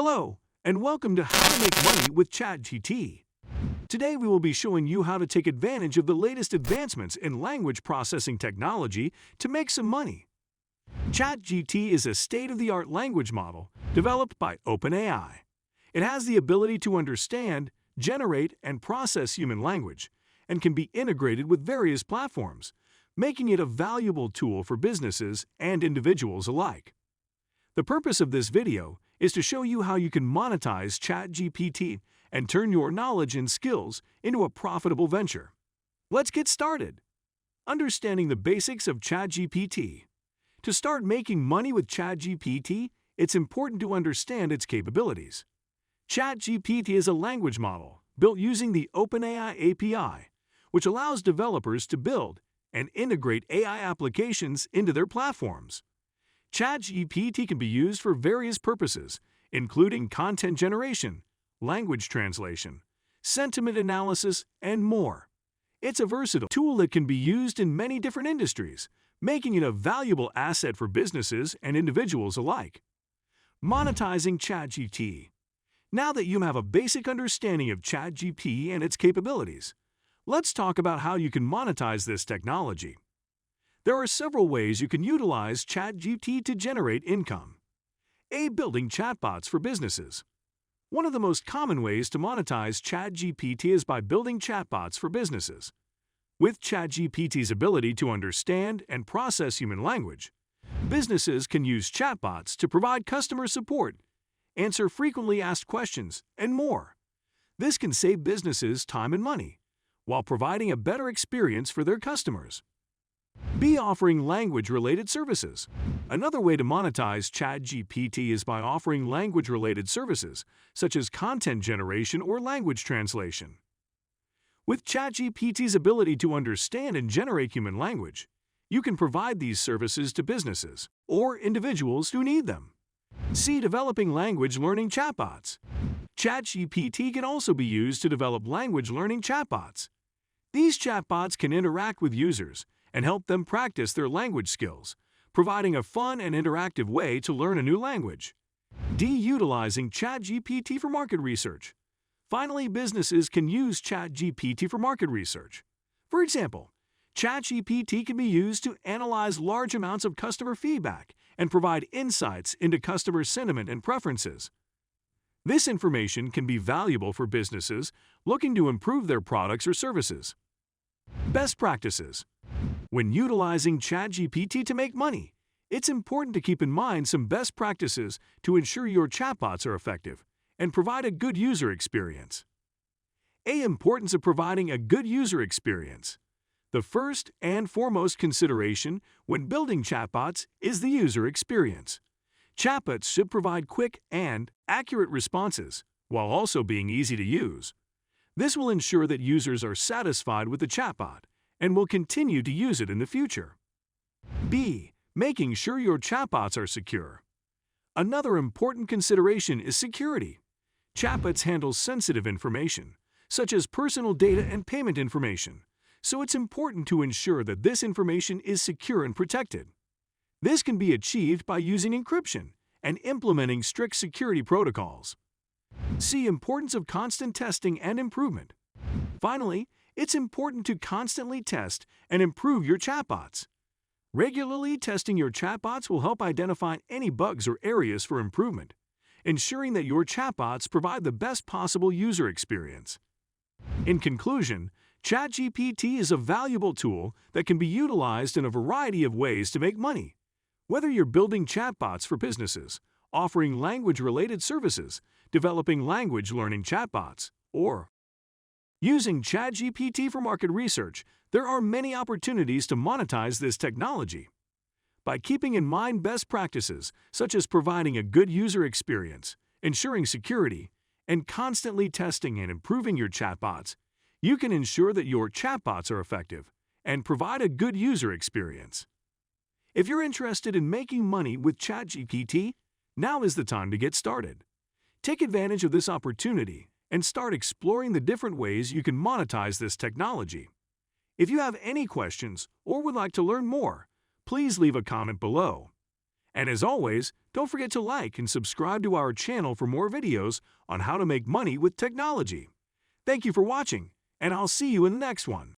Hello, and welcome to How to Make Money with ChatGPT. Today we will be showing you how to take advantage of the latest advancements in language processing technology to make some money. ChatGPT is a state-of-the-art language model developed by OpenAI. It has the ability to understand, generate, and process human language, and can be integrated with various platforms, making it a valuable tool for businesses and individuals alike. The purpose of this video is to show you how you can monetize ChatGPT and turn your knowledge and skills into a profitable venture. Let's get started. Understanding the basics of ChatGPT. To start making money with ChatGPT, it's important to understand its capabilities. ChatGPT is a language model built using the OpenAI API, which allows developers to build and integrate AI applications into their platforms. ChatGPT can be used for various purposes, including content generation, language translation, sentiment analysis, and more. It's a versatile tool that can be used in many different industries, making it a valuable asset for businesses and individuals alike. Monetizing ChatGPT. Now that you have a basic understanding of ChatGPT and its capabilities, let's talk about how you can monetize this technology. There are several ways you can utilize ChatGPT to generate income. Building chatbots for businesses. One of the most common ways to monetize ChatGPT is by building chatbots for businesses. With ChatGPT's ability to understand and process human language, businesses can use chatbots to provide customer support, answer frequently asked questions, and more. This can save businesses time and money, while providing a better experience for their customers. Offering language-related services. Another way to monetize ChatGPT is by offering language-related services, such as content generation or language translation. With ChatGPT's ability to understand and generate human language, you can provide these services to businesses or individuals who need them. Developing language learning chatbots. ChatGPT can also be used to develop language learning chatbots. These chatbots can interact with users and help them practice their language skills, providing a fun and interactive way to learn a new language. Utilizing ChatGPT for market research. Finally, businesses can use ChatGPT for market research. For example, ChatGPT can be used to analyze large amounts of customer feedback and provide insights into customer sentiment and preferences. This information can be valuable for businesses looking to improve their products or services. Best practices. When utilizing ChatGPT to make money, it's important to keep in mind some best practices to ensure your chatbots are effective and provide a good user experience. Importance of providing a good user experience. The first and foremost consideration when building chatbots is the user experience. Chatbots should provide quick and accurate responses while also being easy to use. This will ensure that users are satisfied with the chatbot and will continue to use it in the future. Making sure your chatbots are secure. Another important consideration is security. Chatbots handle sensitive information, such as personal data and payment information, so it's important to ensure that this information is secure and protected. This can be achieved by using encryption and implementing strict security protocols. Importance of constant testing and improvement. Finally, it's important to constantly test and improve your chatbots. Regularly testing your chatbots will help identify any bugs or areas for improvement, ensuring that your chatbots provide the best possible user experience. In conclusion, ChatGPT is a valuable tool that can be utilized in a variety of ways to make money. Whether you're building chatbots for businesses, offering language-related services, developing language learning chatbots, or using ChatGPT for market research, there are many opportunities to monetize this technology. By keeping in mind best practices, such as providing a good user experience, ensuring security, and constantly testing and improving your chatbots, you can ensure that your chatbots are effective and provide a good user experience. If you're interested in making money with ChatGPT, now is the time to get started. Take advantage of this opportunity and start exploring the different ways you can monetize this technology. If you have any questions or would like to learn more, please leave a comment below. And as always, don't forget to like and subscribe to our channel for more videos on how to make money with technology. Thank you for watching, and I'll see you in the next one.